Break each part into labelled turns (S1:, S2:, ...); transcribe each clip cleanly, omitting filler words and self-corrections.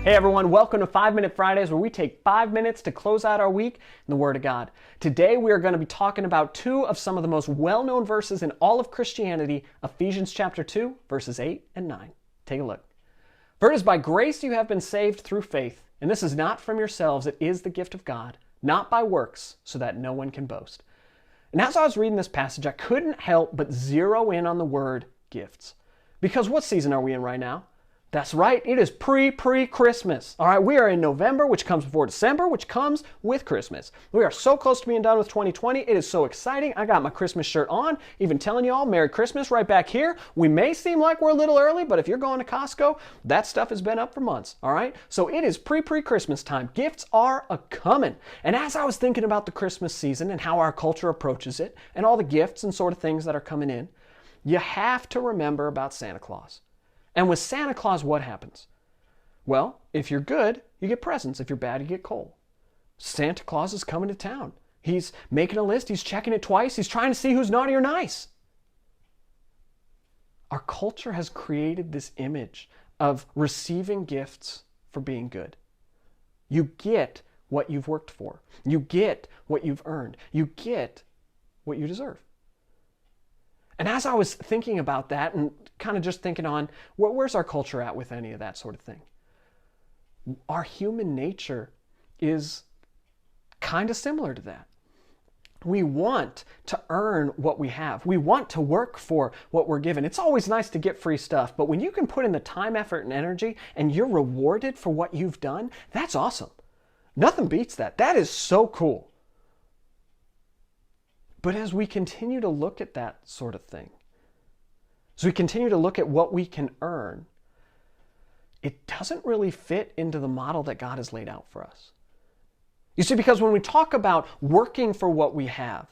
S1: Hey everyone, welcome to 5-Minute Fridays, where we take 5 minutes to close out our week in the Word of God. Today we are going to be talking about two of some of the most well-known verses in all of Christianity, Ephesians chapter 2, verses 8 and 9. Take a look. For it is by grace you have been saved through faith, and this is not from yourselves, it is the gift of God, not by works, so that no one can boast. And as I was reading this passage, I couldn't help but zero in on the word gifts. Because what season are we in right now? That's right, it is pre-Christmas. All right, we are in November, which comes before December, which comes with Christmas. We are so close to being done with 2020. It is so exciting. I got my Christmas shirt on, even telling you all Merry Christmas right back here. We may seem like we're a little early, but if you're going to Costco, that stuff has been up for months, all right? So it is pre-Christmas time. Gifts are a-coming. And as I was thinking about the Christmas season and how our culture approaches it and all the gifts and sort of things that are coming in, you have to remember about Santa Claus. And with Santa Claus, what happens? Well, if you're good, you get presents. If you're bad, you get coal. Santa Claus is coming to town. He's making a list. He's checking it twice. He's trying to see who's naughty or nice. Our culture has created this image of receiving gifts for being good. You get what you've worked for. You get what you've earned. You get what you deserve. And as I was thinking about that and kind of just thinking on, where's our culture at with any of that sort of thing? Our human nature is kind of similar to that. We want to earn what we have. We want to work for what we're given. It's always nice to get free stuff, but when you can put in the time, effort, and energy and you're rewarded for what you've done, that's awesome. Nothing beats that. That is so cool. But as we continue to look at that sort of thing, as we continue to look at what we can earn, it doesn't really fit into the model that God has laid out for us. You see, because when we talk about working for what we have,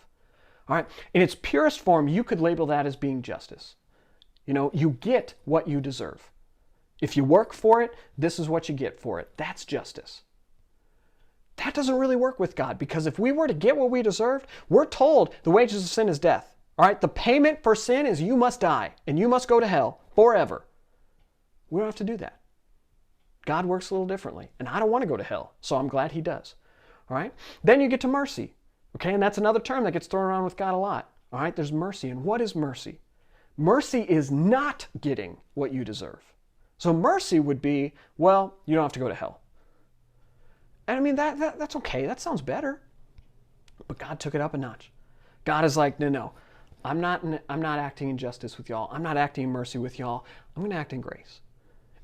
S1: all right, in its purest form, you could label that as being justice. You know, you get what you deserve. If you work for it, this is what you get for it. That's justice. That doesn't really work with God, because if we were to get what we deserved, we're told the wages of sin is death. All right, the payment for sin is you must die and you must go to hell forever. We don't have to do that. God works a little differently, and I don't want to go to hell, so I'm glad he does. All right, then you get to mercy. Okay, and that's another term that gets thrown around with God a lot. All right, there's mercy. And what is mercy? Mercy is not getting what you deserve. So mercy would be, well, you don't have to go to hell. And I mean, that's okay. That sounds better. But God took it up a notch. God is like, no. I'm not acting in justice with y'all. I'm not acting in mercy with y'all. I'm going to act in grace.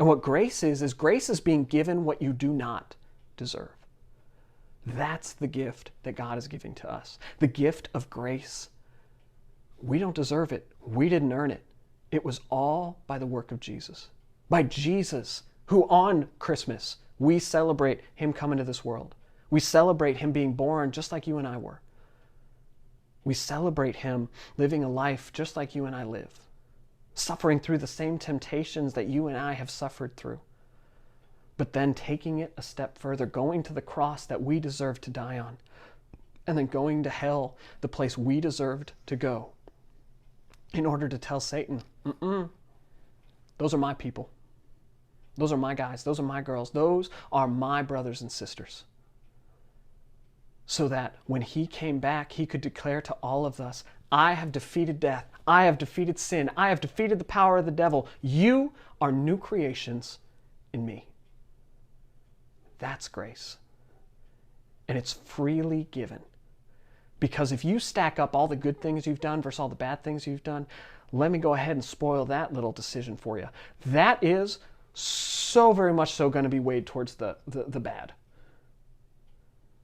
S1: And what grace is grace is being given what you do not deserve. That's the gift that God is giving to us. The gift of grace. We don't deserve it. We didn't earn it. It was all by the work of Jesus. By Jesus, who on Christmas, we celebrate him coming to this world. We celebrate him being born just like you and I were. We celebrate him living a life just like you and I live, suffering through the same temptations that you and I have suffered through, but then taking it a step further, going to the cross that we deserved to die on, and then going to hell, the place we deserved to go, in order to tell Satan, those are my people. Those are my guys. Those are my girls. Those are my brothers and sisters. So that when he came back, he could declare to all of us, I have defeated death. I have defeated sin. I have defeated the power of the devil. You are new creations in me. That's grace. And it's freely given. Because if you stack up all the good things you've done versus all the bad things you've done, let me go ahead and spoil that little decision for you. That is so very much so going to be weighed towards the bad.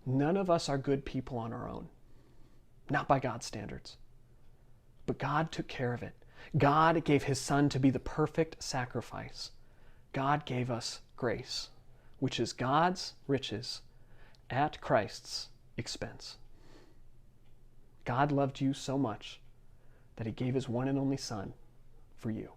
S1: None of us are good people on our own. Not by God's standards. But God took care of it. God gave his son to be the perfect sacrifice. God gave us grace, which is God's riches at Christ's expense. God loved you so much that he gave his one and only son for you.